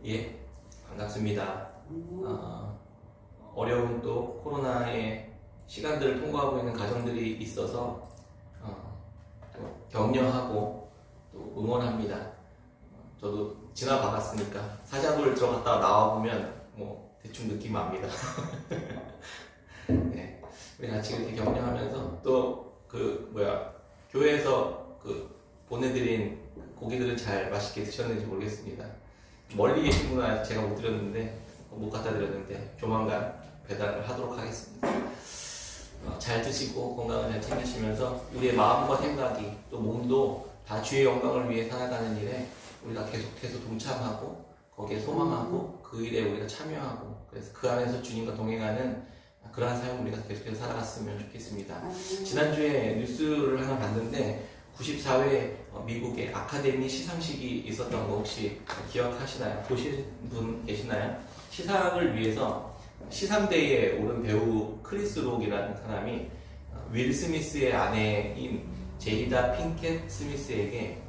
예, 반갑습니다. 어려운 또 코로나의 시간들을 통과하고 있는 가정들이 있어서 또 격려하고 또 응원합니다. 저도 지나봐갔으니까 사자굴 들어갔다가 나와보면 뭐 대충 느낌 압니다. 네, 우리 같이 이렇게 격려하면서 또 교회에서 보내드린 고기들은 잘 맛있게 드셨는지 모르겠습니다. 멀리 계신 분은 아직 제가 못 드렸는데, 못 갖다 드렸는데 조만간 배달을 하도록 하겠습니다. 잘 드시고 건강을 잘 챙기시면서 우리의 마음과 생각이 또 몸도 다 주의 영광을 위해 살아가는 일에 우리가 계속해서 동참하고 거기에 소망하고 그 일에 우리가 참여하고, 그래서 그 안에서 주님과 동행하는 그러한 삶을 우리가 계속해서 살아갔으면 좋겠습니다. 지난주에 뉴스를 하나 봤는데 94회 미국의 아카데미 시상식이 있었던 거 혹시 기억하시나요? 보신 분 계시나요? 시상을 위해서 시상대에 오른 배우 크리스 록이라는 사람이 윌 스미스의 아내인 제이다 핑켓 스미스에게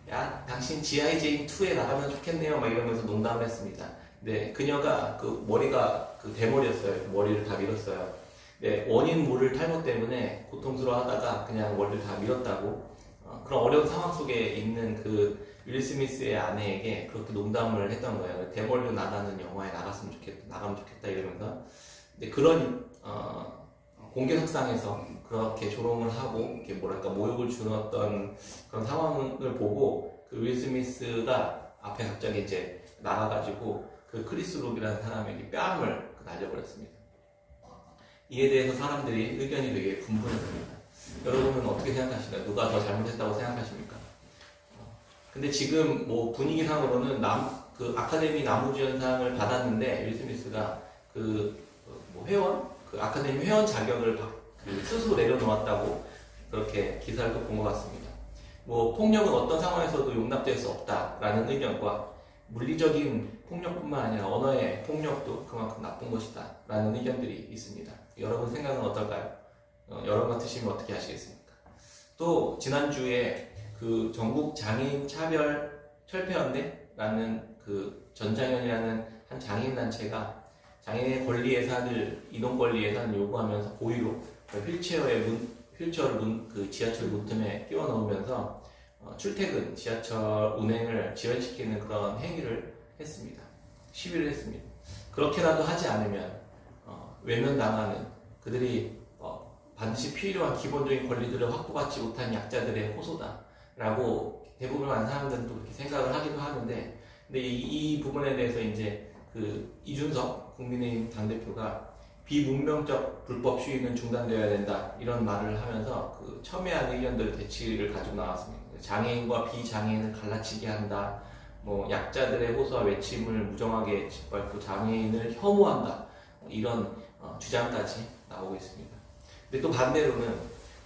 야, 당신 G.I. 제인 2에 나가면 좋겠네요 막 이러면서 농담을 했습니다. 네, 그녀가 머리가 대머리였어요. 머리를 다 밀었어요. 네, 원인 모를 탈모 때문에 고통스러워 하다가 그냥 머리를 다 밀었다고, 그런 어려운 상황 속에 있는 윌 스미스의 아내에게 그렇게 농담을 했던 거예요. 대머리로 나가는 영화에 나가면 좋겠다 이러면서. 근데 그런 공개석상에서 그렇게 조롱을 하고 이렇게 모욕을 주는 어떤 그런 상황을 보고 윌 스미스가 앞에 갑자기 이제 나가가지고 크리스 록이라는 사람에게 뺨을 날려버렸습니다. 이에 대해서 사람들이 의견이 되게 분분했습니다. 여러분은 어떻게 생각하시나요? 누가 더 잘못했다고 생각하십니까? 근데 지금 분위기상으로는 아카데미 나무주연상을 받았는데 윌 스미스가 아카데미 회원 자격을 스스로 내려놓았다고 그렇게 기사를 또 본 것 같습니다. 폭력은 어떤 상황에서도 용납될 수 없다라는 의견과 물리적인 폭력뿐만 아니라 언어의 폭력도 그만큼 나쁜 것이다 라는 의견들이 있습니다. 여러분 생각은 어떨까요? 여러분 같으시면 어떻게 하시겠습니까? 또 지난주에 전국 장애인 차별 철폐연대라는 전장현이라는 한 장애인 단체가 장애인의 권리 예산을, 이동 권리 예산을 요구하면서 고의로 휠체어를 지하철 문틈에 끼워 넣으면서 출퇴근 지하철 운행을 지연시키는 그런 행위를 했습니다. 시위를 했습니다. 그렇게라도 하지 않으면 외면당하는, 그들이 반드시 필요한 기본적인 권리들을 확보받지 못한 약자들의 호소다라고 대부분 많은 사람들은 또 그렇게 생각을 하기도 하는데, 근데 이 부분에 대해서 이제 이준석 국민의힘 당대표가 비문명적 불법 시위는 중단되어야 된다 이런 말을 하면서 첨예한 의견들 대치를 가지고 나왔습니다. 장애인과 비장애인을 갈라치게 한다, 약자들의 호소와 외침을 무정하게 짓밟고 장애인을 혐오한다, 이런 주장까지 나오고 있습니다. 근데 또 반대로는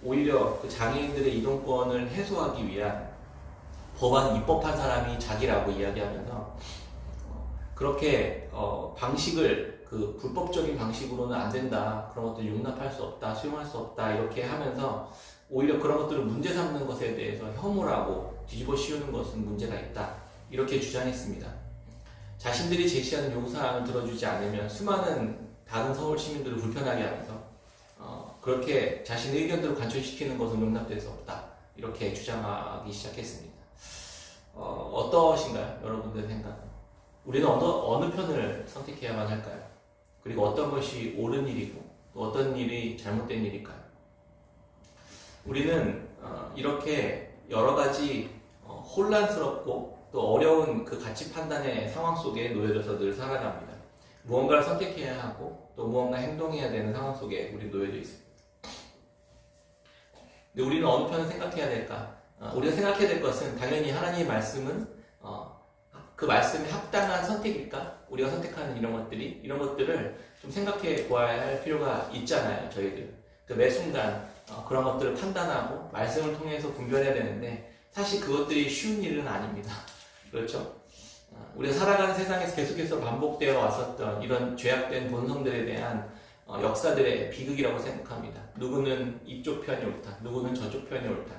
오히려 장애인들의 이동권을 해소하기 위한 법안 입법한 사람이 자기라고 이야기하면서 그렇게 방식을 불법적인 방식으로는 안 된다, 그런 것들 용납할 수 없다, 수용할 수 없다 이렇게 하면서 오히려 그런 것들을 문제 삼는 것에 대해서 혐오라고 뒤집어 씌우는 것은 문제가 있다 이렇게 주장했습니다. 자신들이 제시하는 요구사항을 들어주지 않으면 수많은 다른 서울 시민들을 불편하게 하면서 그렇게 자신의 의견대로 관철시키는 것은 용납될 수 없다 이렇게 주장하기 시작했습니다. 어떠신가요? 여러분들 생각? 우리는 어느 편을 선택해야만 할까요? 그리고 어떤 것이 옳은 일이고 또 어떤 일이 잘못된 일일까요? 우리는 이렇게 여러 가지 혼란스럽고 또 어려운 가치 판단의 상황 속에 놓여져서 늘 살아갑니다. 무언가를 선택해야 하고 또 무언가 행동해야 되는 상황 속에 우리 놓여져 있습니다. 근데 우리는 어느 편을 생각해야 될까? 우리가 생각해야 될 것은 당연히 하나님의 말씀은 그 말씀에 합당한 선택일까? 우리가 선택하는 이런 것들을 좀 생각해 보아야 할 필요가 있잖아요, 저희들. 매 순간 그런 것들을 판단하고 말씀을 통해서 분별해야 되는데 사실 그것들이 쉬운 일은 아닙니다. 그렇죠? 우리가 살아가는 세상에서 계속해서 반복되어 왔었던 이런 죄악된 본성들에 대한 역사들의 비극이라고 생각합니다. 누구는 이쪽 편이 옳다, 누구는 저쪽 편이 옳다.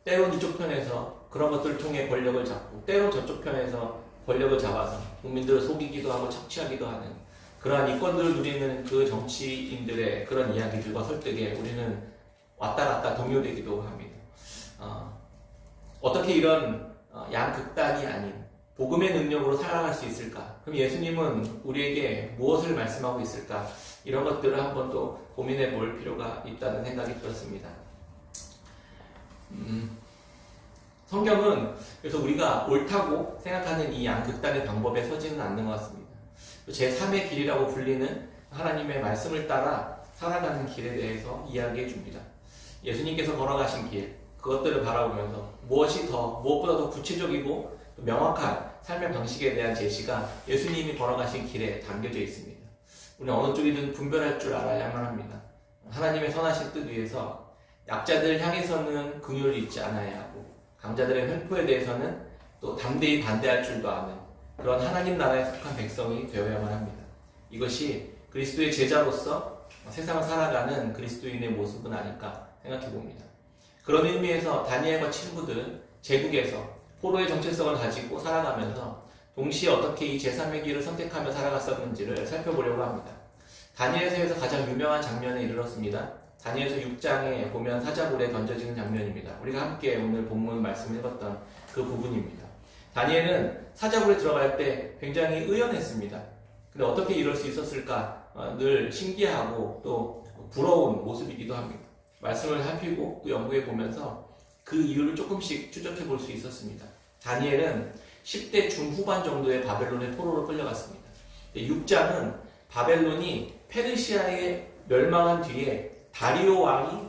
때론 이쪽 편에서 그런 것들을 통해 권력을 잡고 때론 저쪽 편에서 권력을 잡아서 국민들을 속이기도 하고 착취하기도 하는 그러한 이권들을 누리는 그 정치인들의 그런 이야기들과 설득에 우리는 왔다 갔다 동요되기도 합니다. 어떻게 이런 양극단이 아닌 복음의 능력으로 살아갈 수 있을까? 그럼 예수님은 우리에게 무엇을 말씀하고 있을까? 이런 것들을 한번 또 고민해 볼 필요가 있다는 생각이 들었습니다. 성경은 그래서 우리가 옳다고 생각하는 이 양극단의 방법에 서지는 않는 것 같습니다. 제3의 길이라고 불리는 하나님의 말씀을 따라 살아가는 길에 대해서 이야기해 줍니다. 예수님께서 걸어가신 길, 그것들을 바라보면서 무엇보다 더 구체적이고 명확한 삶의 방식에 대한 제시가 예수님이 걸어가신 길에 담겨져 있습니다. 우리는 어느 쪽이든 분별할 줄 알아야만 합니다. 하나님의 선하신 뜻 위에서 약자들을 향해서는 긍휼을 잊지 않아야 하고 강자들의 횡포에 대해서는 또 담대히 반대할 줄도 아는 그런 하나님 나라에 속한 백성이 되어야만 합니다. 이것이 그리스도의 제자로서 세상을 살아가는 그리스도인의 모습은 아닐까 생각해 봅니다. 그런 의미에서 다니엘과 친구들은 제국에서 포로의 정체성을 가지고 살아가면서 동시에 어떻게 이 제3의 길을 선택하며 살아갔었는지를 살펴보려고 합니다. 다니엘서에서 가장 유명한 장면에 이르렀습니다. 다니엘서 6장에 보면 사자굴에 던져지는 장면입니다. 우리가 함께 오늘 본문 말씀을 읽었던 그 부분입니다. 다니엘은 사자굴에 들어갈 때 굉장히 의연했습니다. 근데 어떻게 이럴 수 있었을까 늘 신기하고 또 부러운 모습이기도 합니다. 말씀을 살피고 또 연구해 보면서 그 이유를 조금씩 추적해 볼 수 있었습니다. 다니엘은 10대 중후반 정도의 바벨론의 포로로 끌려갔습니다. 6장은 바벨론이 페르시아에 멸망한 뒤에 다리오 왕이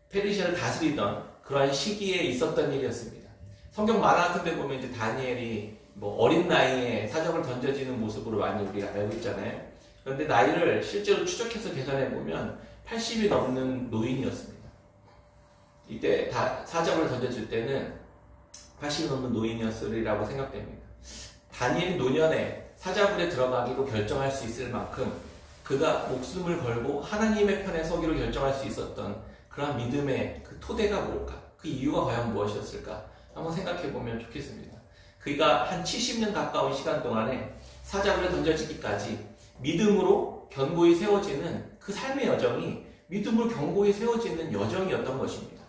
페르시아를 다스리던 그러한 시기에 있었던 일이었습니다. 성경 만화 같은 데 보면 이제 다니엘이 어린 나이에 사적을 던져지는 모습으로 많이 우리가 알고 있잖아요. 그런데 나이를 실제로 추적해서 계산해 보면 80이 넘는 노인이었습니다. 이때 사적을 던져질 때는 80이 넘는 노인이었으리라고 생각됩니다. 다니엘이 노년에 사자굴에 들어가기로 결정할 수 있을 만큼 그가 목숨을 걸고 하나님의 편에 서기로 결정할 수 있었던 그런 믿음의 그 토대가 뭘까? 그 이유가 과연 무엇이었을까? 한번 생각해 보면 좋겠습니다. 그가 한 70년 가까운 시간 동안에 사자굴에 던져지기까지 믿음으로 견고히 세워지는 그 삶의 여정이 믿음으로 견고히 세워지는 여정이었던 것입니다.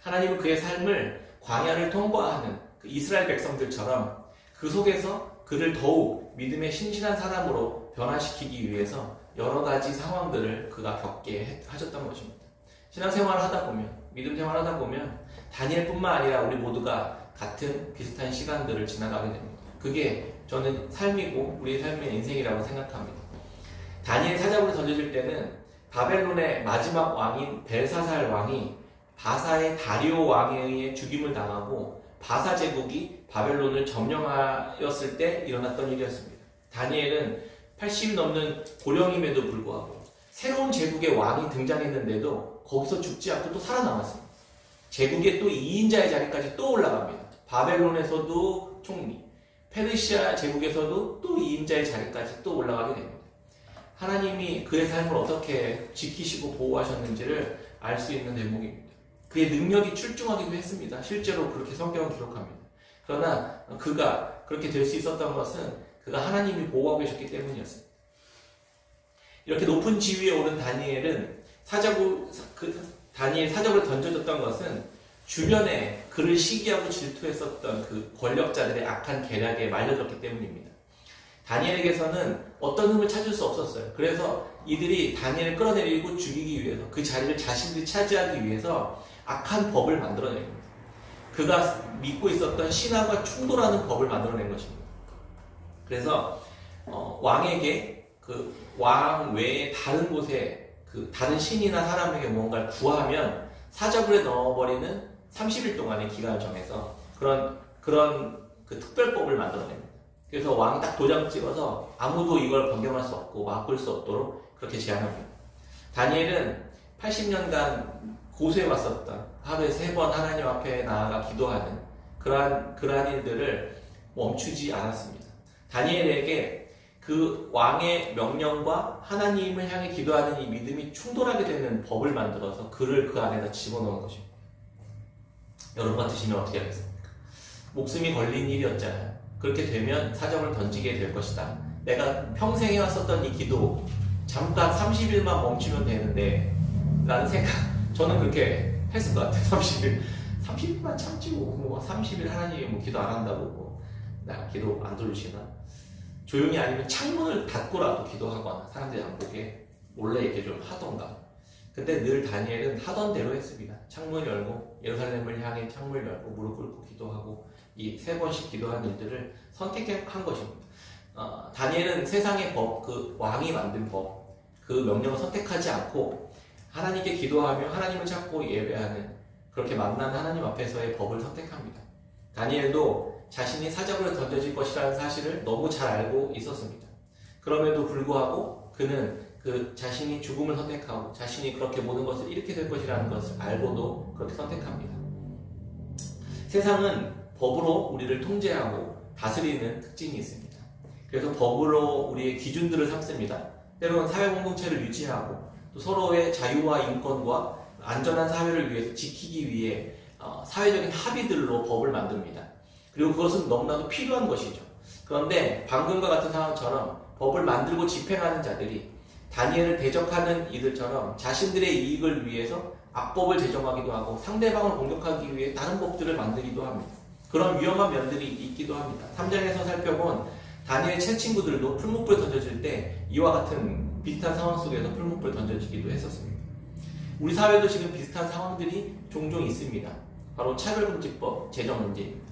하나님은 그의 삶을 광야를 통과하는 그 이스라엘 백성들처럼 그 속에서 그를 더욱 믿음의 신실한 사람으로 변화시키기 위해서 여러 가지 상황들을 그가 겪게 하셨던 것입니다. 신앙생활을 하다 보면, 믿음 생활을 하다 보면 다니엘뿐만 아니라 우리 모두가 같은 비슷한 시간들을 지나가게 됩니다. 그게 저는 삶이고 우리의 삶의 인생이라고 생각합니다. 다니엘 사자굴에 던져질 때는 바벨론의 마지막 왕인 벨사살 왕이 바사의 다리오 왕에 의해 죽임을 당하고 바사 제국이 바벨론을 점령하였을 때 일어났던 일이었습니다. 다니엘은 80이 넘는 고령임에도 불구하고 새로운 제국의 왕이 등장했는데도 거기서 죽지 않고 또 살아남았습니다. 제국의 또 2인자의 자리까지 또 올라갑니다. 바벨론에서도 총리, 페르시아 제국에서도 또 2인자의 자리까지 또 올라가게 됩니다. 하나님이 그의 삶을 어떻게 지키시고 보호하셨는지를 알 수 있는 대목입니다. 그의 능력이 출중하기도 했습니다. 실제로 그렇게 성경은 기록합니다. 그러나 그가 그렇게 될 수 있었던 것은 그가 하나님이 보호하고 계셨기 때문이었습니다. 이렇게 높은 지위에 오른 다니엘은 다니엘 사자굴에 던져졌던 것은 주변에 그를 시기하고 질투했었던 그 권력자들의 악한 계략에 말려들었기 때문입니다. 다니엘에게서는 어떤 흠을 찾을 수 없었어요. 그래서 이들이 다니엘을 끌어내리고 죽이기 위해서 그 자리를 자신들이 차지하기 위해서 악한 법을 만들어냅니다. 그가 믿고 있었던 신앙과 충돌하는 법을 만들어낸 것입니다. 그래서 왕에게 그 왕 외에 다른 곳에 그 다른 신이나 사람에게 무언가를 구하면 사자굴에 넣어버리는 30일 동안의 기간을 정해서 그런 그 특별법을 만들어냅니다. 그래서 왕이 딱 도장 찍어서 아무도 이걸 변경할 수 없고 바꿀 수 없도록 그렇게 제안합니다. 다니엘은 80년간 고수해 왔었던 하루에 3번 하나님 앞에 나아가 기도하는 그러한 일들을 멈추지 않았습니다. 다니엘에게 그 왕의 명령과 하나님을 향해 기도하는 이 믿음이 충돌하게 되는 법을 만들어서 그를 그 안에다 집어넣은 것입니다. 여러분 같으시면 어떻게 하겠습니까? 목숨이 걸린 일이었잖아요. 그렇게 되면 사정을 던지게 될 것이다. 내가 평생 해왔었던 이 기도 잠깐 30일만 멈추면 되는데 라는 생각, 저는 그렇게 했을 것 같아요. 30일만 참지 뭐 30일 하나님이 뭐 기도 안 한다고 뭐 나 기도 안 들으시나? 조용히 아니면 창문을 닫고라도 기도하거나 사람들이 안 보게 몰래 이렇게 좀 하던가. 근데 늘 다니엘은 하던 대로 했습니다. 창문 열고 예루살렘을 향해 창문을 열고 무릎 꿇고 기도하고 이 3번씩 기도한 일들을 선택한 것입니다. 다니엘은 세상의 법, 그 왕이 만든 법, 그 명령을 선택하지 않고 하나님께 기도하며 하나님을 찾고 예배하는, 그렇게 만난 하나님 앞에서의 법을 선택합니다. 다니엘도 자신이 사적으로 던져질 것이라는 사실을 너무 잘 알고 있었습니다. 그럼에도 불구하고 그는 그 자신이 죽음을 선택하고 자신이 그렇게 모든 것을 잃게 될 것이라는 것을 알고도 그렇게 선택합니다. 세상은 법으로 우리를 통제하고 다스리는 특징이 있습니다. 그래서 법으로 우리의 기준들을 삼습니다. 때로는 사회 공동체를 유지하고 또 서로의 자유와 인권과 안전한 사회를 위해서 지키기 위해 사회적인 합의들로 법을 만듭니다. 그리고 그것은 너무나도 필요한 것이죠. 그런데 방금과 같은 상황처럼 법을 만들고 집행하는 자들이 다니엘을 대적하는 이들처럼 자신들의 이익을 위해서 악법을 제정하기도 하고 상대방을 공격하기 위해 다른 법들을 만들기도 합니다. 그런 위험한 면들이 있기도 합니다. 3장에서 살펴본 다니엘 세 친구들도 풀무불에 던져질 때 이와 같은 비슷한 상황 속에서 풀무불에 던져지기도 했었습니다. 우리 사회도 지금 비슷한 상황들이 종종 있습니다. 바로 차별금지법 제정 문제입니다.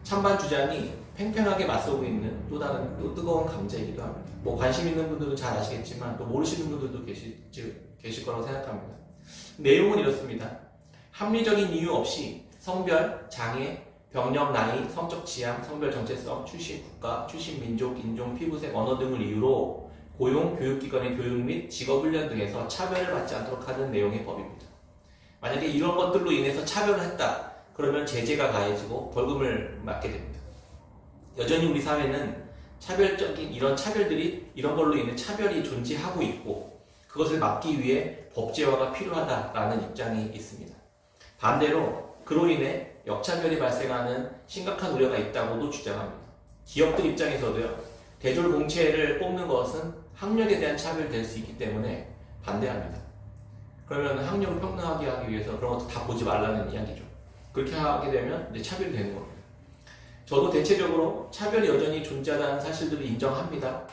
찬반 주장이 팽팽하게 맞서고 있는 또 다른 또 뜨거운 감자이기도 합니다. 뭐 관심 있는 분들은 잘 아시겠지만 또 모르시는 분들도 계실 거라고 생각합니다. 내용은 이렇습니다. 합리적인 이유 없이 성별, 장애, 병력, 나이, 성적 지향, 성별 정체성, 출신 국가, 출신 민족, 인종, 피부색, 언어 등을 이유로 고용, 교육기관의 교육 및 직업훈련 등에서 차별을 받지 않도록 하는 내용의 법입니다. 만약에 이런 것들로 인해서 차별을 했다, 그러면 제재가 가해지고 벌금을 맞게 됩니다. 여전히 우리 사회는 차별적인 이런 차별들이, 이런 걸로 인해 차별이 존재하고 있고 그것을 막기 위해 법제화가 필요하다라는 입장이 있습니다. 반대로 그로 인해 역차별이 발생하는 심각한 우려가 있다고도 주장합니다. 기업들 입장에서도요, 대졸 공채를 뽑는 것은 학력에 대한 차별이 될 수 있기 때문에 반대합니다. 그러면 학력을 평등하게 하기 위해서 그런 것도 다 보지 말라는 이야기죠. 그렇게 하게 되면 이제 차별이 되는 겁니다. 저도 대체적으로 차별이 여전히 존재하다는 사실들을 인정합니다.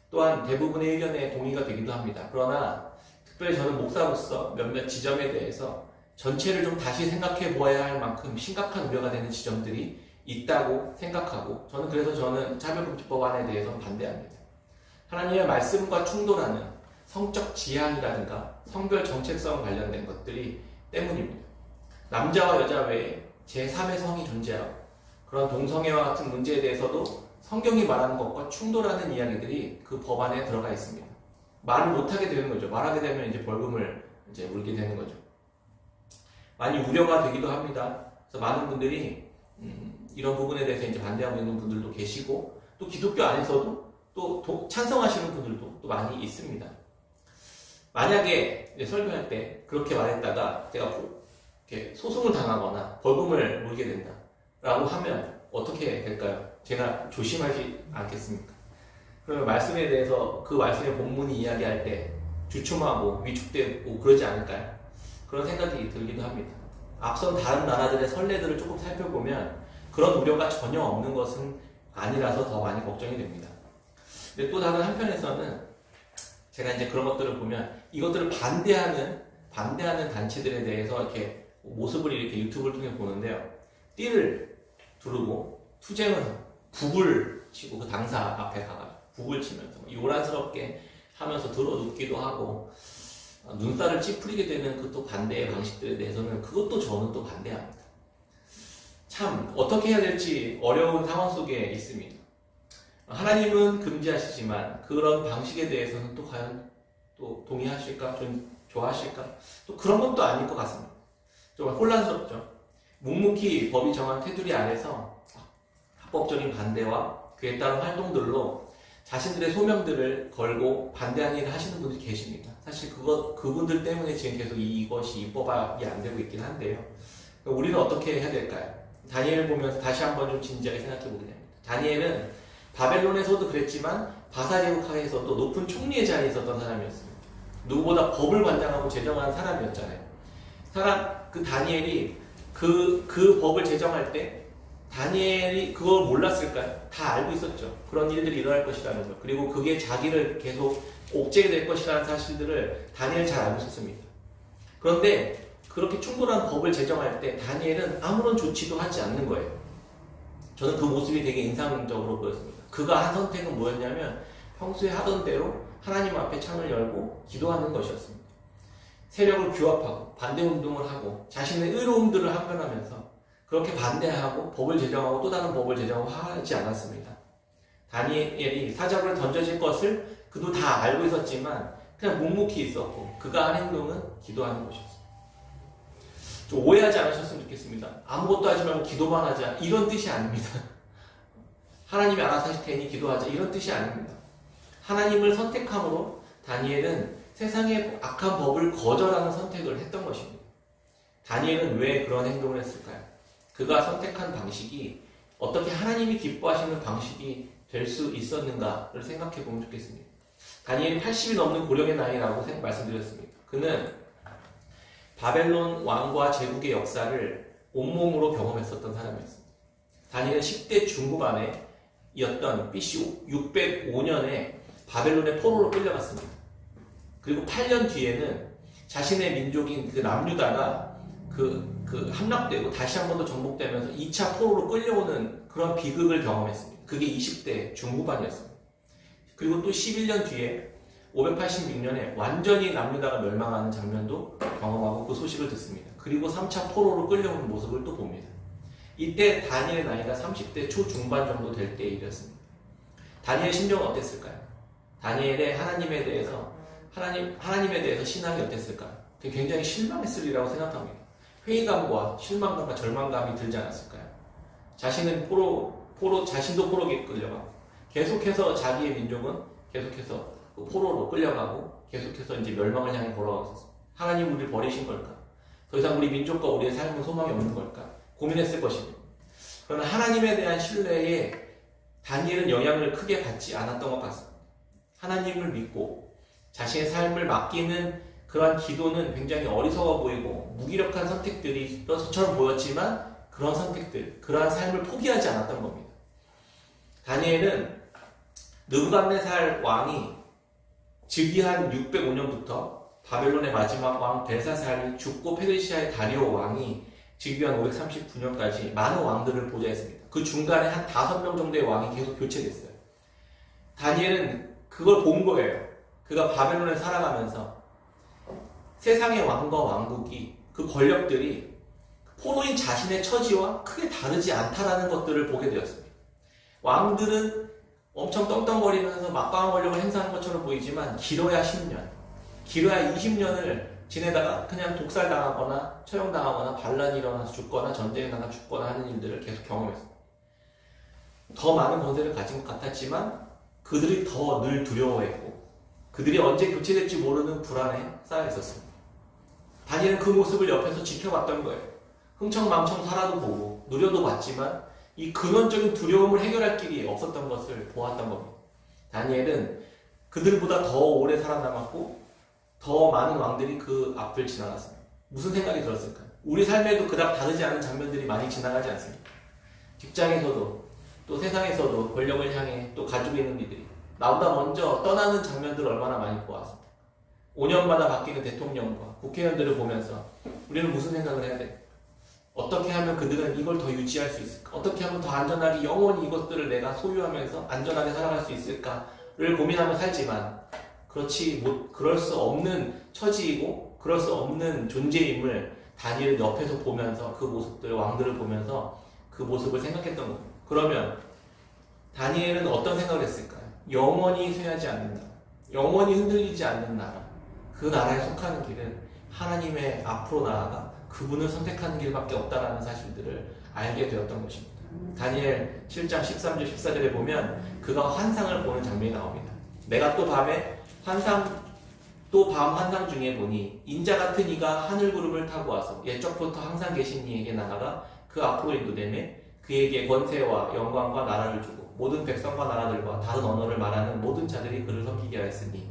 또한 대부분의 의견에 동의가 되기도 합니다. 그러나 특별히 저는 목사로서 몇몇 지점에 대해서 전체를 좀 다시 생각해 보아야 할 만큼 심각한 우려가 되는 지점들이 있다고 생각하고, 저는 차별금지법안에 대해서는 반대합니다. 하나님의 말씀과 충돌하는 성적 지향이라든가 성별 정체성 관련된 것들이 때문입니다. 남자와 여자 외에 제3의 성이 존재하고 그런 동성애와 같은 문제에 대해서도 성경이 말하는 것과 충돌하는 이야기들이 그 법안에 들어가 있습니다. 말을 못하게 되는 거죠. 말하게 되면 이제 벌금을 이제 물게 되는 거죠. 많이 우려가 되기도 합니다. 그래서 많은 분들이 이런 부분에 대해서 이제 반대하고 있는 분들도 계시고, 또 기독교 안에서도 또 찬성하시는 분들도 또 많이 있습니다. 만약에 설교할 때 그렇게 말했다가 제가 이렇게 소송을 당하거나 벌금을 물게 된다라고 하면 어떻게 될까요? 제가 조심하지 않겠습니까? 그러면 말씀에 대해서 그 말씀의 본문이 이야기할 때 주춤하고 위축되고 그러지 않을까요? 그런 생각이 들기도 합니다. 앞선 다른 나라들의 선례들을 조금 살펴보면 그런 우려가 전혀 없는 것은 아니라서 더 많이 걱정이 됩니다. 근데 또 다른 한편에서는 제가 이제 그런 것들을 보면 이것들을 반대하는 단체들에 대해서 이렇게 모습을 이렇게 유튜브를 통해 보는데요. 띠를 두르고 투쟁을 하고 북을 치고 그 당사 앞에 가가지고 북을 치면서 요란스럽게 하면서 들어눕기도 하고 눈살을 찌푸리게 되는 그 또 반대의 방식들에 대해서는 그것도 저는 또 반대합니다. 참 어떻게 해야 될지 어려운 상황 속에 있습니다. 하나님은 금지하시지만 그런 방식에 대해서는 또 과연 또 동의하실까? 좀 좋아하실까? 또 그런 것도 아닐 것 같습니다. 정말 혼란스럽죠. 묵묵히 법이 정한 테두리 안에서 합법적인 반대와 그에 따른 활동들로 자신들의 소명들을 걸고 반대하는 일을 하시는 분들이 계십니다. 사실 그분들 때문에 지금 계속 이것이 입법이 안 되고 있긴 한데요. 우리는 어떻게 해야 될까요? 다니엘을 보면서 다시 한번 좀 진지하게 생각해 보게 됩니다. 다니엘은 바벨론에서도 그랬지만 바사제국하에서도 높은 총리의 자리에 있었던 사람이었습니다. 누구보다 법을 관장하고 제정한 사람이었잖아요. 그 다니엘이 그 법을 제정할 때 다니엘이 그걸 몰랐을까요? 다 알고 있었죠. 그런 일들이 일어날 것이라는 걸. 그리고 그게 자기를 계속 옥죄게 될 것이라는 사실들을 다니엘 잘 알고 있었습니다. 그런데 그렇게 충분한 법을 제정할 때 다니엘은 아무런 조치도 하지 않는 거예요. 저는 그 모습이 되게 인상적으로 보였습니다. 그가 한 선택은 뭐였냐면 평소에 하던 대로 하나님 앞에 창을 열고 기도하는 것이었습니다. 세력을 규합하고 반대운동을 하고 자신의 의로움들을 항변하면서 그렇게 반대하고 법을 제정하고 또 다른 법을 제정하고 하지 않았습니다. 다니엘이 사자굴에 던져질 것을 그도 다 알고 있었지만 그냥 묵묵히 있었고 그가 한 행동은 기도하는 것이었습니다. 좀 오해하지 않으셨으면 좋겠습니다. 아무것도 하지 말고 기도만 하자 이런 뜻이 아닙니다. 하나님이 알아서 하실 테니 기도하자 이런 뜻이 아닙니다. 하나님을 선택함으로 다니엘은 세상의 악한 법을 거절하는 선택을 했던 것입니다. 다니엘은 왜 그런 행동을 했을까요? 그가 선택한 방식이 어떻게 하나님이 기뻐하시는 방식이 될 수 있었는가를 생각해 보면 좋겠습니다. 다니엘이 80이 넘는 고령의 나이라고 말씀드렸습니다. 그는 바벨론 왕과 제국의 역사를 온몸으로 경험했었던 사람이었습니다. 다니엘은 10대 중후반에 이었던 BC 605년에 바벨론의 포로로 끌려갔습니다. 그리고 8년 뒤에는 자신의 민족인 그 남유다가 함락되고 다시 한 번 더 정복되면서 2차 포로로 끌려오는 그런 비극을 경험했습니다. 그게 20대 중후반이었습니다. 그리고 또 11년 뒤에 586년에 완전히 남유다가 멸망하는 장면도 경험하고 그 소식을 듣습니다. 그리고 3차 포로로 끌려오는 모습을 또 봅니다. 이때 다니엘의 나이가 30대 초중반 정도 될 때의 일이었습니다. 다니엘의 심정은 어땠을까요? 다니엘의 하나님에 대해서 신앙이 어땠을까요? 굉장히 실망했으리라고 생각합니다. 회의감과 실망감과 절망감이 들지 않았을까요? 자신도 포로에 끌려가고 계속해서 자기의 민족은 계속해서 포로로 끌려가고 계속해서 이제 멸망을 향해 걸어가고 있었습니다. 하나님 우리를 버리신 걸까? 더 이상 우리 민족과 우리의 삶은 소망이 없는 걸까? 고민했을 것입니다. 그러나 하나님에 대한 신뢰에 다니엘은 영향을 크게 받지 않았던 것 같습니다. 하나님을 믿고 자신의 삶을 맡기는 그러한 기도는 굉장히 어리석어 보이고 무기력한 선택들이 것처럼 보였지만 그런 선택들, 그러한 삶을 포기하지 않았던 겁니다. 다니엘은 느부갓네살 왕이 즉위한 605년부터 바벨론의 마지막 왕 벨사살이 죽고 페르시아의 다리오 왕이 즉위한 539년까지 많은 왕들을 보좌했습니다. 그 중간에 한 5명 정도의 왕이 계속 교체됐어요. 다니엘은 그걸 본 거예요. 그가 바벨론에 살아가면서 세상의 왕과 왕국이 그 권력들이 포로인 자신의 처지와 크게 다르지 않다라는 것들을 보게 되었습니다. 왕들은 엄청 떵떵거리면서 막강한 권력을 행사하는 것처럼 보이지만 길어야 10년, 길어야 20년을 지내다가 그냥 독살당하거나 처형당하거나 반란이 일어나서 죽거나 전쟁에 나가 죽거나 하는 일들을 계속 경험했습니다. 더 많은 권세를 가진 것 같았지만 그들이 더 늘 두려워했고 그들이 언제 교체될지 모르는 불안에 쌓여 있었습니다. 다니엘은 그 모습을 옆에서 지켜봤던 거예요. 흥청망청 살아도 보고 누려도 봤지만 이 근원적인 두려움을 해결할 길이 없었던 것을 보았던 겁니다. 다니엘은 그들보다 더 오래 살아남았고 더 많은 왕들이 그 앞을 지나갔습니다. 무슨 생각이 들었을까요? 우리 삶에도 그닥 다르지 않은 장면들이 많이 지나가지 않습니까? 직장에서도 또 세상에서도 권력을 향해 또 가지고 있는 이들이 나보다 먼저 떠나는 장면들을 얼마나 많이 보았습니다. 5년마다 바뀌는 대통령과 국회의원들을 보면서 우리는 무슨 생각을 해야 돼? 어떻게 하면 그들은 이걸 더 유지할 수 있을까? 어떻게 하면 더 안전하게 영원히 이것들을 내가 소유하면서 안전하게 살아갈 수 있을까를 고민하며 살지만 그럴 수 없는 처지이고 그럴 수 없는 존재임을 다니엘 옆에서 보면서 그 모습들, 왕들을 보면서 그 모습을 생각했던 겁니다. 그러면 다니엘은 어떤 생각을 했을까요? 영원히 쇠하지 않는 나라, 영원히 흔들리지 않는 나라, 그 나라에 속하는 길은 하나님의 앞으로 나아가 그분을 선택하는 길밖에 없다라는 사실들을 알게 되었던 것입니다. 다니엘 7장 13절 14절에 보면 그가 환상을 보는 장면이 나옵니다. 내가 또 밤 환상 중에 보니 인자 같은 이가 하늘 구름을 타고 와서 옛적부터 항상 계신 이에게 나아가 그 앞으로 인도되매 그에게 권세와 영광과 나라를 주고 모든 백성과 나라들과 다른 언어를 말하는 모든 자들이 그를 섬기게 하였으니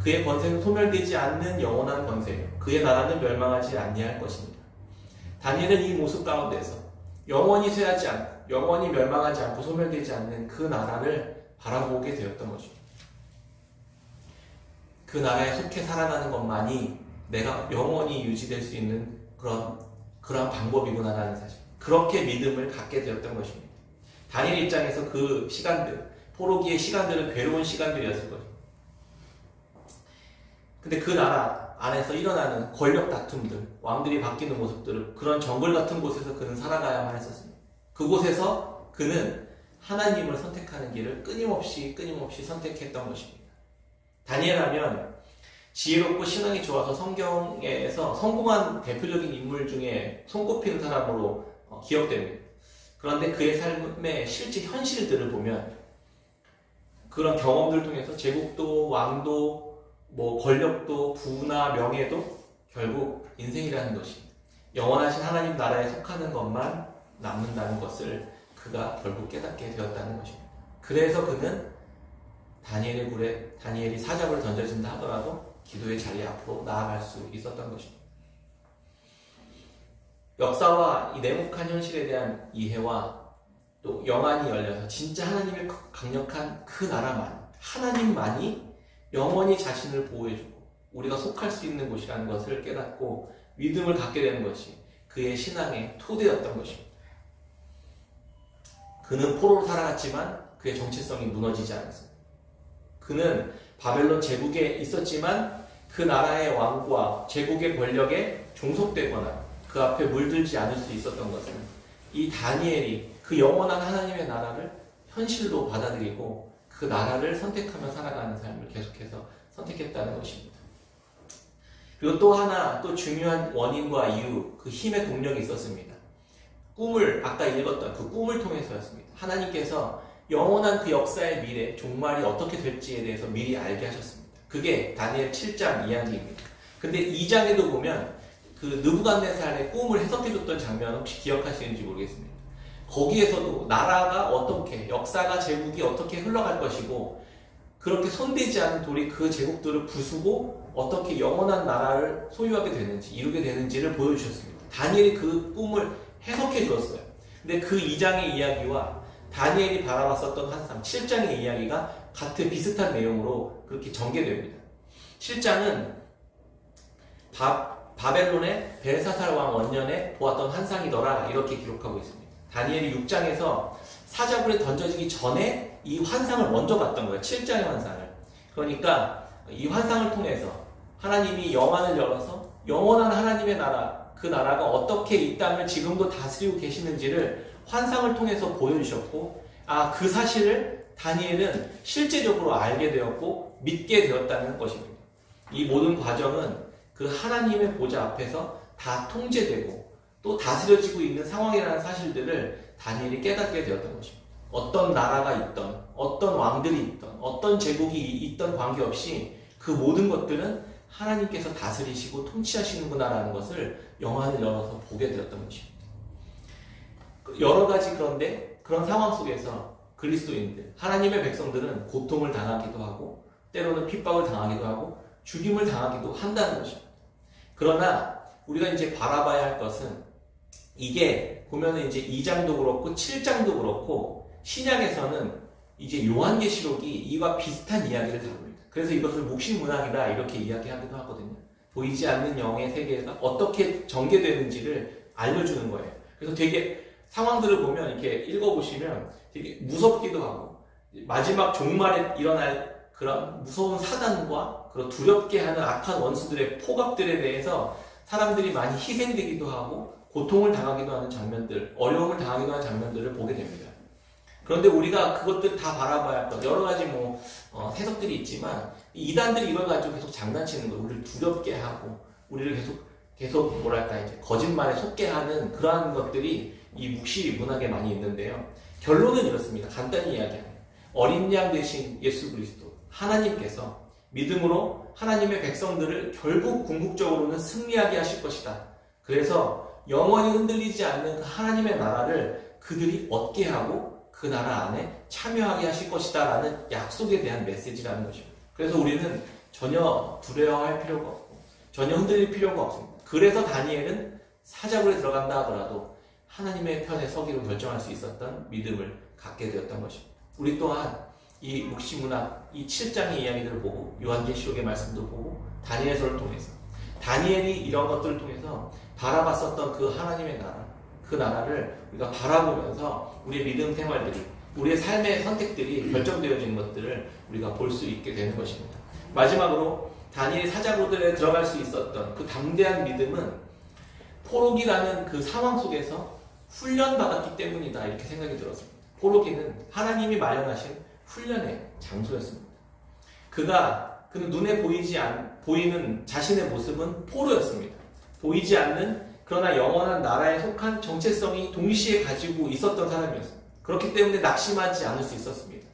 그의 권세는 소멸되지 않는 영원한 권세요 그의 나라는 멸망하지 아니할 것입니다. 다니엘은 이 모습 가운데서 영원히 쇠하지 않고 영원히 멸망하지 않고 소멸되지 않는 그 나라를 바라보게 되었던 것입니다. 그 나라에 속해 살아가는 것만이 내가 영원히 유지될 수 있는 그런 방법이구나라는 사실, 그렇게 믿음을 갖게 되었던 것입니다. 다니엘 입장에서 그 시간들, 포로기의 시간들은 괴로운 시간들이었을 거예요. 근데 그 나라 안에서 일어나는 권력 다툼들, 왕들이 바뀌는 모습들을, 그런 정글 같은 곳에서 그는 살아가야만 했었습니다. 그곳에서 그는 하나님을 선택하는 길을 끊임없이 선택했던 것입니다. 다니엘 하면 지혜롭고 신앙이 좋아서 성경에서 성공한 대표적인 인물 중에 손꼽히는 사람으로 기억됩니다. 그런데 그의 삶의 실제 현실들을 보면 그런 경험들을 통해서 제국도 왕도 권력도 부나 명예도 결국 인생이라는 것이 영원하신 하나님 나라에 속하는 것만 남는다는 것을 그가 결국 깨닫게 되었다는 것입니다. 그래서 그는 다니엘의 굴에 다니엘이 사자굴에 던져진다 하더라도 기도의 자리 앞으로 나아갈 수 있었던 것입니다. 역사와 이 냉혹한 현실에 대한 이해와 또 영안이 열려서 진짜 하나님의 강력한 그 나라만, 하나님만이 영원히 자신을 보호해주고 우리가 속할 수 있는 곳이라는 것을 깨닫고 믿음을 갖게 되는 것이 그의 신앙의 토대였던 것입니다. 그는 포로로 살아갔지만 그의 정체성이 무너지지 않았습니다. 그는 바벨론 제국에 있었지만 그 나라의 왕과 제국의 권력에 종속되거나 그 앞에 물들지 않을 수 있었던 것은 이 다니엘이 그 영원한 하나님의 나라를 현실로 받아들이고 그 나라를 선택하며 살아가는 삶을 계속해서 선택했다는 것입니다. 그리고 또 하나 또 중요한 원인과 이유, 그 힘의 동력이 있었습니다. 꿈을 아까 읽었던 그 꿈을 통해서였습니다. 하나님께서 영원한 그 역사의 미래, 종말이 어떻게 될지에 대해서 미리 알게 하셨습니다. 그게 다니엘 7장 이야기입니다. 근데 2장에도 보면 그 느부갓네살의 꿈을 해석해줬던 장면 혹시 기억하시는지 모르겠습니다. 거기에서도 나라가 어떻게, 역사가 제국이 어떻게 흘러갈 것이고 그렇게 손대지 않은 돌이 그 제국들을 부수고 어떻게 영원한 나라를 소유하게 되는지, 이루게 되는지를 보여주셨습니다. 다니엘이 그 꿈을 해석해 주었어요. 근데 그 2장의 이야기와 다니엘이 바라봤었던 환상 7장의 이야기가 같은 비슷한 내용으로 그렇게 전개됩니다. 7장은 바벨론의 벨사살 왕 원년에 보았던 환상이더라 이렇게 기록하고 있습니다. 다니엘이 6장에서 사자굴에 던져지기 전에 이 환상을 먼저 봤던 거예요. 7장의 환상을. 그러니까 이 환상을 통해서 하나님이 영안을 열어서 영원한 하나님의 나라, 그 나라가 어떻게 이 땅을 지금도 다스리고 계시는지를 환상을 통해서 보여주셨고, 그 사실을 다니엘은 실제적으로 알게 되었고 믿게 되었다는 것입니다. 이 모든 과정은 그 하나님의 보좌 앞에서 다 통제되고 또 다스려지고 있는 상황이라는 사실들을 다니엘이 깨닫게 되었던 것입니다. 어떤 나라가 있던, 어떤 왕들이 있던, 어떤 제국이 있던 관계없이 그 모든 것들은 하나님께서 다스리시고 통치하시는구나라는 것을 영안을 열어서 보게 되었던 것입니다. 여러 가지 그런데 그런 상황 속에서 그리스도인들, 하나님의 백성들은 고통을 당하기도 하고 때로는 핍박을 당하기도 하고 죽임을 당하기도 한다는 것입니다. 그러나 우리가 이제 바라봐야 할 것은 이게 보면은 이제 2장도 그렇고 7장도 그렇고 신약에서는 이제 요한계시록이 이와 비슷한 이야기를 다룹니다. 그래서 이것을 묵신문학이다 이렇게 이야기하기도 하거든요. 보이지 않는 영의 세계가 어떻게 전개되는지를 알려주는 거예요. 그래서 되게 상황들을 보면 이렇게 읽어보시면 되게 무섭기도 하고 마지막 종말에 일어날 그런 무서운 사단과 그런 두렵게 하는 악한 원수들의 포갑들에 대해서 사람들이 많이 희생되기도 하고 고통을 당하기도 하는 장면들, 어려움을 당하기도 하는 장면들을 보게 됩니다. 그런데 우리가 그것들 다 바라봐야 할 것, 여러 가지 해석들이 있지만 이단들이 이걸 가지고 계속 장난치는 거예요. 우리를 두렵게 하고 우리를 계속 뭐랄까 이제 거짓말에 속게 하는 그러한 것들이 이 묵시 문학에 많이 있는데요. 결론은 이렇습니다. 간단히 이야기하면 어린 양 되신 예수 그리스도 하나님께서 믿음으로 하나님의 백성들을 결국 궁극적으로는 승리하게 하실 것이다. 그래서 영원히 흔들리지 않는 그 하나님의 나라를 그들이 얻게 하고 그 나라 안에 참여하게 하실 것이다 라는 약속에 대한 메시지라는 것입니다. 그래서 우리는 전혀 두려워할 필요가 없고 전혀 흔들릴 필요가 없습니다. 그래서 다니엘은 사자굴에 들어간다 하더라도 하나님의 편에 서기로 결정할 수 있었던 믿음을 갖게 되었던 것입니다. 우리 또한 이 묵시문학 이 7장의 이야기들을 보고 요한계시록의 말씀도 보고 다니엘서를 통해서 다니엘이 이런 것들을 통해서 바라봤었던 그 하나님의 나라, 그 나라를 우리가 바라보면서 우리의 믿음 생활들이, 우리의 삶의 선택들이 결정되어진 것들을 우리가 볼 수 있게 되는 것입니다. 마지막으로 다니엘 사자굴에 들어갈 수 있었던 그 담대한 믿음은 포로기라는 그 상황 속에서 훈련받았기 때문이다 이렇게 생각이 들었습니다. 포로기는 하나님이 마련하신 훈련의 장소였습니다. 그는 눈에 보이는 자신의 모습은 포로였습니다. 보이지 않는 그러나 영원한 나라에 속한 정체성이 동시에 가지고 있었던 사람이었습니다. 그렇기 때문에 낙심하지 않을 수 있었습니다.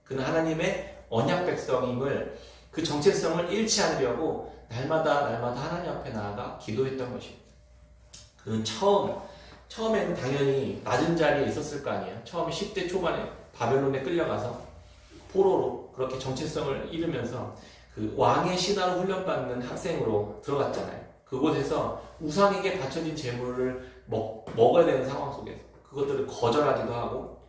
그는 하나님의 언약 백성임을 그 정체성을 잃지 않으려고 날마다 하나님 앞에 나아가 기도했던 것입니다. 그는 처음에는 당연히 낮은 자리에 있었을 거 아니에요. 처음에 10대 초반에 바벨론에 끌려가서 포로로 그렇게 정체성을 잃으면서 그 왕의 신하로 훈련받는 학생으로 들어갔잖아요. 그곳에서 우상에게 바쳐진 재물을 먹어야 되는 상황 속에서 그것들을 거절하기도 하고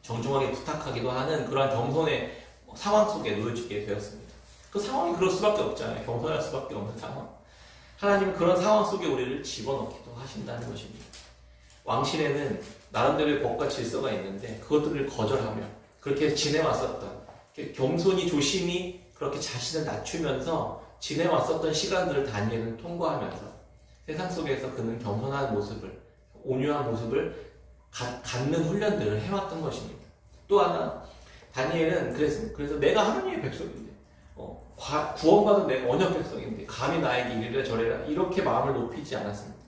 정중하게 부탁하기도 하는 그러한 겸손의 상황 속에 놓여지게 되었습니다. 그 상황이 그럴 수밖에 없잖아요. 겸손할 수밖에 없는 상황. 하나님은 그런 상황 속에 우리를 집어넣기도 하신다는 것입니다. 왕실에는 나름대로의 법과 질서가 있는데 그것들을 거절하며 그렇게 지내왔었던, 겸손히 조심히 그렇게 자신을 낮추면서 지내왔었던 시간들을 다니엘은 통과하면서 세상 속에서 그는 겸손한 모습을, 온유한 모습을 갖는 훈련들을 해왔던 것입니다. 또 하나, 다니엘은 그랬습니다. 그래서 내가 하나님의 백성인데, 구원받은 내가 언약 백성인데, 감히 나에게 이래라 저래라, 이렇게 마음을 높이지 않았습니다.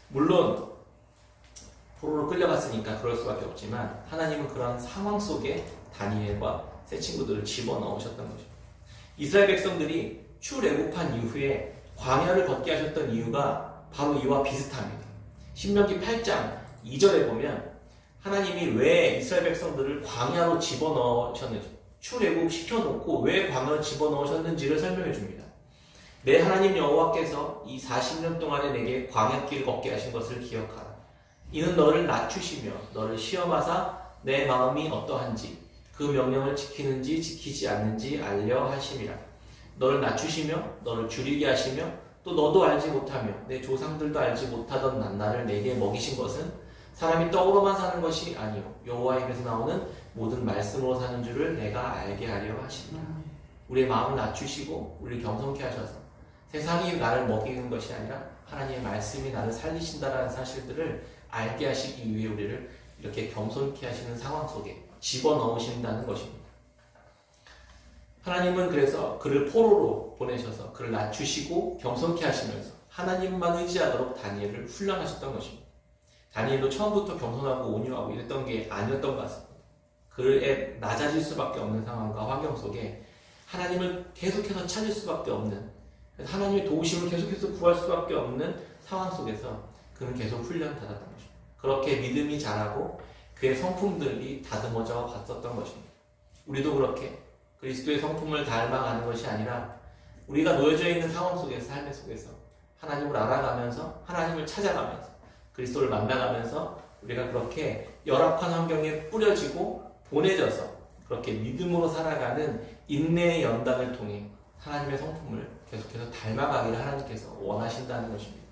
물론, 포로로 끌려갔으니까 그럴 수밖에 없지만, 하나님은 그런 상황 속에 다니엘과 새 친구들을 집어넣으셨던 것입니다. 이스라엘 백성들이 출애굽한 이후에 광야를 걷게 하셨던 이유가 바로 이와 비슷합니다. 신명기 8장 2절에 보면 하나님이 왜 이스라엘 백성들을 광야로 집어넣으셨는지, 출애굽 시켜놓고 왜 광야로 집어넣으셨는지를 설명해 줍니다. 내 하나님 여호와께서 이 40년 동안에 내게 광야길을 걷게 하신 것을 기억하라. 이는 너를 낮추시며 너를 시험하사 내 마음이 어떠한지 그 명령을 지키는지 지키지 않는지 알려 하심이라. 너를 낮추시며 너를 줄이게 하시며 또 너도 알지 못하며 내 조상들도 알지 못하던 만나를 내게 먹이신 것은 사람이 떡으로만 사는 것이 아니요 여호와의 입에서 나오는 모든 말씀으로 사는 줄을 내가 알게 하려 하시니라. 우리의 마음을 낮추시고 우리를 겸손케 하셔서 세상이 나를 먹이는 것이 아니라 하나님의 말씀이 나를 살리신다라는 사실들을 알게 하시기 위해 우리를 이렇게 겸손케 하시는 상황 속에 집어넣으신다는 것입니다. 하나님은 그래서 그를 포로로 보내셔서 그를 낮추시고 겸손케 하시면서 하나님만 의지하도록 다니엘을 훈련하셨던 것입니다. 다니엘도 처음부터 겸손하고 온유하고 이랬던 게 아니었던 것 같습니다. 그의 낮아질 수밖에 없는 상황과 환경 속에 하나님을 계속해서 찾을 수밖에 없는, 하나님의 도우심을 계속해서 구할 수밖에 없는 상황 속에서 그는 계속 훈련받았던 것입니다. 그렇게 믿음이 자라고 그의 성품들이 다듬어져 갔었던 것입니다. 우리도 그렇게 그리스도의 성품을 닮아가는 것이 아니라 우리가 놓여져 있는 상황 속에서, 삶의 속에서 하나님을 알아가면서 하나님을 찾아가면서 그리스도를 만나가면서 우리가 그렇게 열악한 환경에 뿌려지고 보내져서 그렇게 믿음으로 살아가는 인내의 연단을 통해 하나님의 성품을 계속해서 닮아가기를 하나님께서 원하신다는 것입니다.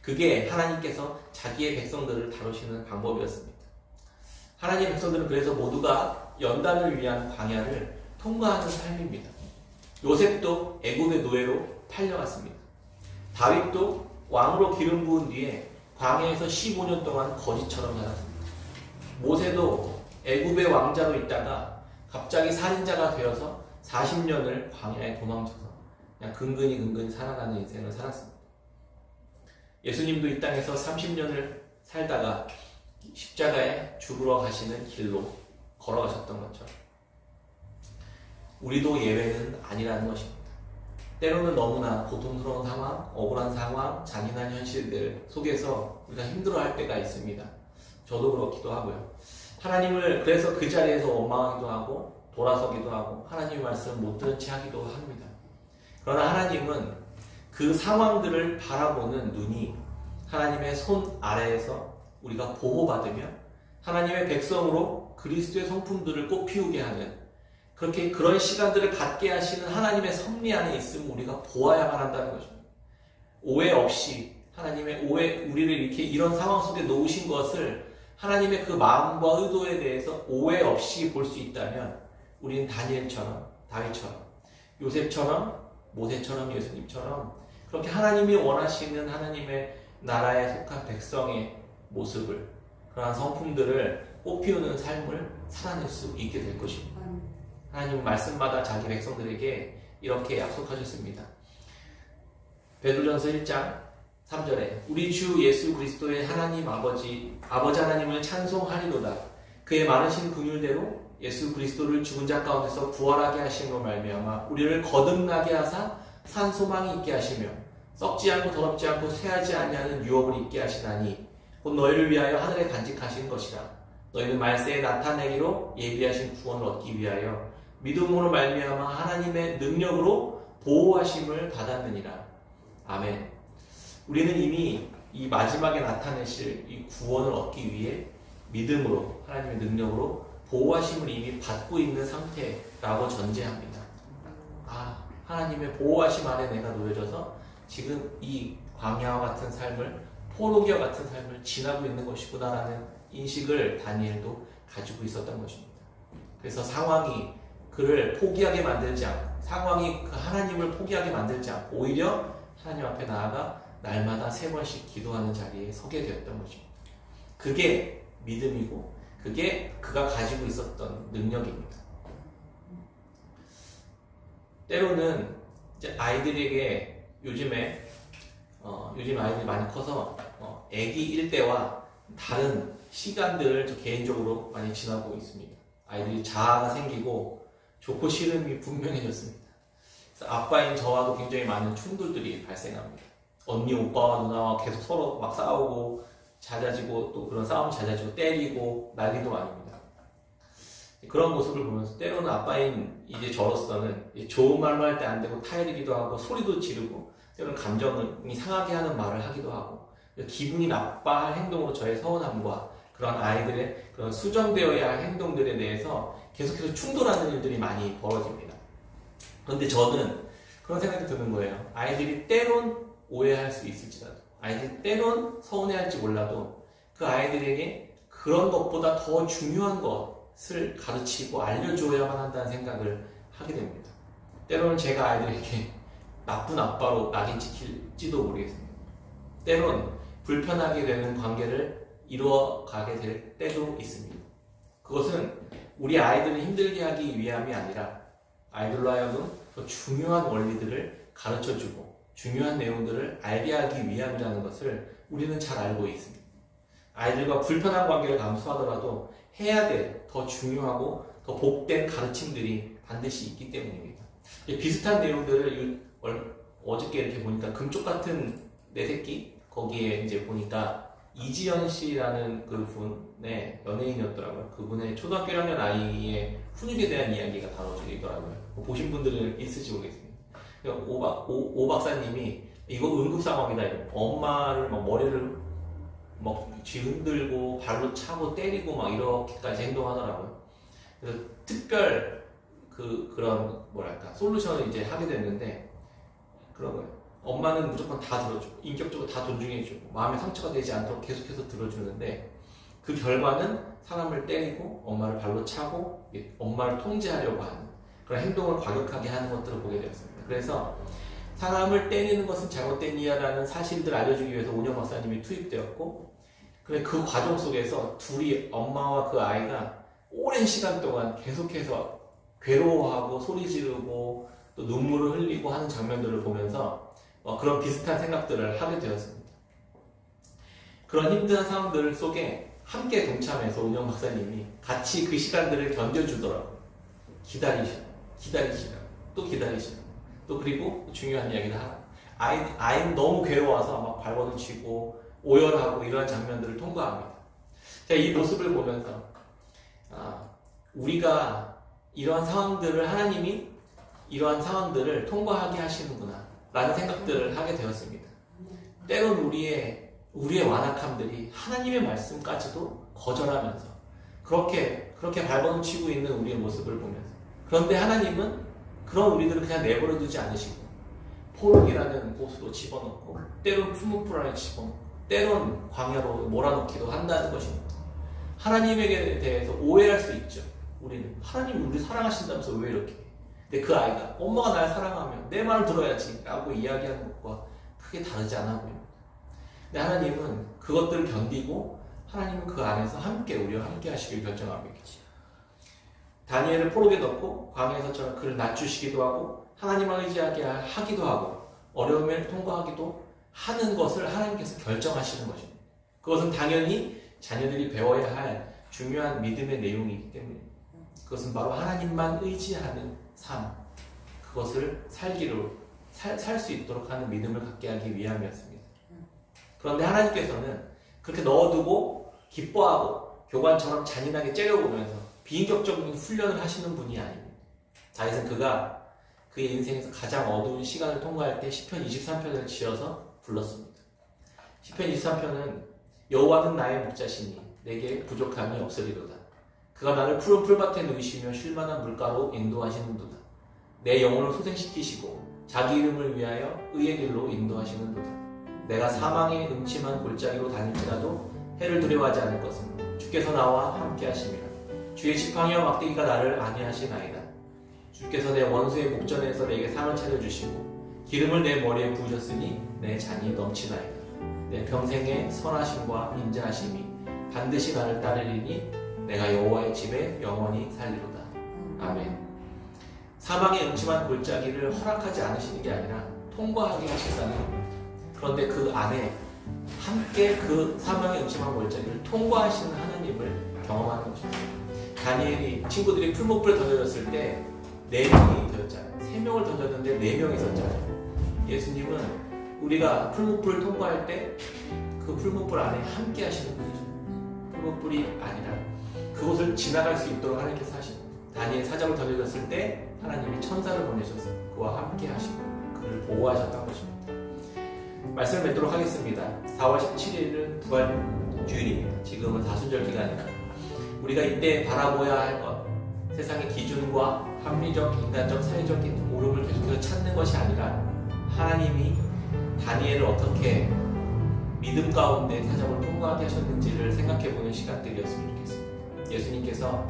그게 하나님께서 자기의 백성들을 다루시는 방법이었습니다. 하나님의 백성들은 그래서 모두가 연단을 위한 광야를 통과하는 삶입니다. 요셉도 애굽의 노예로 팔려갔습니다. 다윗도 왕으로 기름 부은 뒤에 광야에서 15년 동안 거지처럼 살았습니다. 모세도 애굽의 왕자로 있다가 갑자기 살인자가 되어서 40년을 광야에 도망쳐서 그냥 근근히 살아가는 인생을 살았습니다. 예수님도 이 땅에서 30년을 살다가 십자가에 죽으러 가시는 길로 걸어가셨던 것처럼 우리도 예외는 아니라는 것입니다. 때로는 너무나 고통스러운 상황, 억울한 상황, 잔인한 현실들 속에서 우리가 힘들어할 때가 있습니다. 저도 그렇기도 하고요. 하나님을 그래서 그 자리에서 원망하기도 하고 돌아서기도 하고 하나님의 말씀을 못 들은 채 하기도 합니다. 그러나 하나님은 그 상황들을 바라보는 눈이 하나님의 손 아래에서 우리가 보호받으며 하나님의 백성으로 그리스도의 성품들을 꽃피우게 하는 그렇게 그런 시간들을 갖게 하시는 하나님의 섭리 안에 있음을 우리가 보아야만 한다는 것입니다. 오해 없이 하나님의 우리를 이렇게 이런 상황 속에 놓으신 것을 하나님의 그 마음과 의도에 대해서 오해 없이 볼 수 있다면 우리는 다니엘처럼 다윗처럼 요셉처럼 모세처럼 예수님처럼 그렇게 하나님이 원하시는 하나님의 나라에 속한 백성의 모습을 그러한 성품들을 꽃피우는 삶을 살아낼 수 있게 될 것입니다. 하나님은 말씀마다 자기 백성들에게 이렇게 약속하셨습니다. 베드로전서 1장 3절에 우리 주 예수 그리스도의 하나님 아버지 하나님을 찬송하리로다. 그의 많으신 긍휼대로 예수 그리스도를 죽은 자 가운데서 부활하게 하심으로 말미암아 우리를 거듭나게 하사 산 소망이 있게 하시며 썩지 않고 더럽지 않고 쇠하지 아니하는 유업을 있게 하시나니 곧 너희를 위하여 하늘에 간직하신 것이라. 너희는 말세에 나타내기로 예비하신 구원을 얻기 위하여 믿음으로 말미암아 하나님의 능력으로 보호하심을 받았느니라. 아멘. 우리는 이미 이 마지막에 나타내실 이 구원을 얻기 위해 믿음으로 하나님의 능력으로 보호하심을 이미 받고 있는 상태라고 전제합니다. 하나님의 보호하심 안에 내가 놓여져서 지금 이 광야와 같은 삶을 포로기와 같은 삶을 지나고 있는 것이구나라는 인식을 다니엘도 가지고 있었던 것입니다. 그래서 상황이 그를 포기하게 만들지 않고 상황이 그 하나님을 포기하게 만들지 않고 오히려 하나님 앞에 나아가 날마다 3번씩 기도하는 자리에 서게 되었던 것입니다. 그게 믿음이고 그게 그가 가지고 있었던 능력입니다. 때로는 이제 아이들에게 요즘에 아이들이 많이 커서 아기일 때와 다른 시간들을 저 개인적으로 많이 지나고 있습니다. 아이들이 자아가 생기고 좋고 싫음이 분명해졌습니다. 그래서 아빠인 저와도 굉장히 많은 충돌들이 발생합니다. 언니, 오빠와 누나와 계속 서로 막 싸우고 잦아지고 또 그런 싸움 잦아지고 때리고 난리도 아닙니다. 그런 모습을 보면서 때로는 아빠인 이제 저로서는 좋은 말로 할 때 안 되고 타이르기도 하고 소리도 지르고 때로는 감정이 상하게 하는 말을 하기도 하고 기분이 나빠할 행동으로 저의 서운함과 그런 아이들의 그런 수정되어야 할 행동들에 대해서 계속해서 충돌하는 일들이 많이 벌어집니다. 그런데 저는 그런 생각이 드는 거예요. 아이들이 때론 오해할 수 있을지라도 아이들이 때론 서운해할지 몰라도 그 아이들에게 그런 것보다 더 중요한 것을 가르치고 알려줘야만 한다는 생각을 하게 됩니다. 때로는 제가 아이들에게 나쁜 아빠로 낙인찍힐지도 모르겠습니다. 때론 불편하게 되는 관계를 이루어가게 될 때도 있습니다. 그것은 우리 아이들을 힘들게 하기 위함이 아니라 아이들로 하여금 더 중요한 원리들을 가르쳐주고 중요한 내용들을 알게 하기 위함이라는 것을 우리는 잘 알고 있습니다. 아이들과 불편한 관계를 감수하더라도 해야 될 더 중요하고 더 복된 가르침들이 반드시 있기 때문입니다. 비슷한 내용들을 어저께 이렇게 보니까 금쪽 같은 내 새끼 거기에 이제 보니까 이지연 씨라는 그 분의 연예인이었더라고요. 그분의 초등학교 1학년 아이의 훈육에 대한 이야기가 다뤄져 있더라고요. 보신 분들은 있을지 모르겠습니다. 오 박사님이 이거 응급 상황이다. 엄마를 막 머리를 막 쥐흔들고 발로 차고 때리고 막 이렇게까지 행동하더라고요. 그래서 특별 그런 뭐랄까 솔루션을 이제 하게 됐는데 그런 거예요. 엄마는 무조건 다 들어주고 인격적으로 다 존중해주고 마음에 상처가 되지 않도록 계속해서 들어주는데 그 결과는 사람을 때리고 엄마를 발로 차고 엄마를 통제하려고 하는 그런 행동을 과격하게 하는 것들을 보게 되었습니다. 그래서 사람을 때리는 것은 잘못된 이야라는 사실들을 알려주기 위해서 오년 박사님이 투입되었고 그 과정 속에서 둘이 엄마와 그 아이가 오랜 시간 동안 계속해서 괴로워하고 소리 지르고 또 눈물을 흘리고 하는 장면들을 보면서 그런 비슷한 생각들을 하게 되었습니다. 그런 힘든 상황들 속에 함께 동참해서 운영 박사님이 같이 그 시간들을 견뎌주더라고요. 기다리시라. 또 기다리시라. 또 그리고 중요한 이야기를 하라. 아이는 너무 괴로워서 막 발버둥 치고 오열하고 이러한 장면들을 통과합니다. 제가 이 모습을 보면서 우리가 이러한 상황들을 하나님이 이러한 상황들을 통과하게 하시는구나 라는 생각들을 하게 되었습니다. 때론 우리의 완악함들이 하나님의 말씀까지도 거절하면서 그렇게 발버둥치고 있는 우리의 모습을 보면서, 그런데 하나님은 그런 우리들을 그냥 내버려 두지 않으시고 포록이라는 곳으로 집어넣고 때론 풀무불 안에 집어넣고 때론 광야로 몰아넣기도 한다는 것입니다. 하나님에게 대해서 오해할 수 있죠. 우리는 하나님 우리 사랑하신다면서 왜 이렇게 해? 근데 그 아이가 엄마가 날 사랑하면 내 말을 들어야지 라고 이야기하는 것과 크게 다르지 않아 보입니다. 근데 하나님은 그것들을 견디고 하나님은 그 안에서 우리와 함께 하시길 결정합니다. 다니엘을 포록에 넣고 광야에서처럼 그를 낮추시기도 하고 하나님을 의지하게 하기도 하고 어려움을 통과하기도 하는 것을 하나님께서 결정하시는 것입니다. 그것은 당연히 자녀들이 배워야 할 중요한 믿음의 내용이기 때문입니다. 그것은 바로 하나님만 의지하는 삶, 그것을 살 수 있도록 하는 믿음을 갖게 하기 위함이었습니다. 그런데 하나님께서는 그렇게 넣어두고 기뻐하고 교관처럼 잔인하게 째려보면서 비인격적인 훈련을 하시는 분이 아닙니다. 다윗은 그가 그의 인생에서 가장 어두운 시간을 통과할 때 시편 23편을 지어서 불렀습니다. 시편 23편은 여호와는 나의 목자시니 내게 부족함이 없으리로다. 그가 나를 푸른 풀밭에 누이시며 쉴만한 물가로 인도하시는도다. 내 영혼을 소생시키시고 자기 이름을 위하여 의의 길로 인도하시는도다. 내가 사망의 음침한 골짜기로 다닐지라도 해를 두려워하지 않을 것은 주께서 나와 함께 하심이라. 주의 지팡이와 막대기가 나를 안위하시나이다. 주께서 내 원수의 목전에서 내게 상을 차려주시고 기름을 내 머리에 부으셨으니 내 잔이 넘치나이다. 내 평생의 선하심과 인자하심이 반드시 나를 따르리니 내가 여호와의 집에 영원히 살리로다. 아멘. 사망의 음침한 골짜기를 허락하지 않으시는 게 아니라 통과하게 하신다는 겁니다. 그런데 그 안에 함께 그 사망의 음침한 골짜기를 통과하시는 하나님을 경험하는 것입니다. 다니엘이 친구들이 풀무불에 던져졌을 때 4명이 되었잖아요. 3명을 던졌는데 4명이 있었잖아요. 예수님은 우리가 풀무불을 통과할 때 그 풀무불 안에 함께 하시는 분이죠. 풀무불이 아니라 그곳을 지나갈 수 있도록 하나님께서 하시는 거예요. 다니엘 사자로 던져졌을 때 하나님이 천사를 보내셔서 그와 함께 하시고 그를 보호하셨던 것입니다. 말씀을 맺도록 하겠습니다. 4월 17일은 부활 주일입니다. 지금은 사순절 기간이라 우리가 이때 바라보아야 할 것, 세상의 기준과 합리적, 인간적, 사회적인 오름을 계속해서 찾는 것이 아니라 하나님이 다니엘을 어떻게 믿음 가운데 사정을 통과하게 하셨는지를 생각해보는 시간들이었으면 좋겠습니다. 예수님께서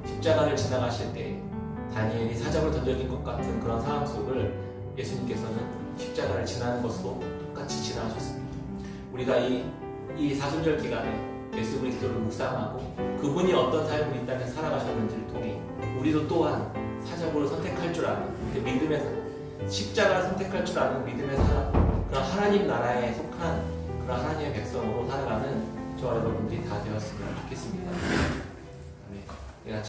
십자가를 지나가실 때 다니엘이 사자로 던져진 것 같은 그런 상황 속을 예수님께서는 십자가를 지나는 것으로 똑같이 지나가셨습니다. 우리가 이 사순절 기간에 예수 그리스도를 묵상하고 그분이 어떤 삶을 이 땅에 살아가셨는지를 통해 우리도 또한 사자고를 선택할 줄 아는 그 믿음의 십자가를 선택할 줄 아는 믿음의 사람, 그런 하나님 나라에 속한 그런 하나님의 백성으로 살아가는 저와 여러분들이 다 되었으면 좋겠습니다. 아멘.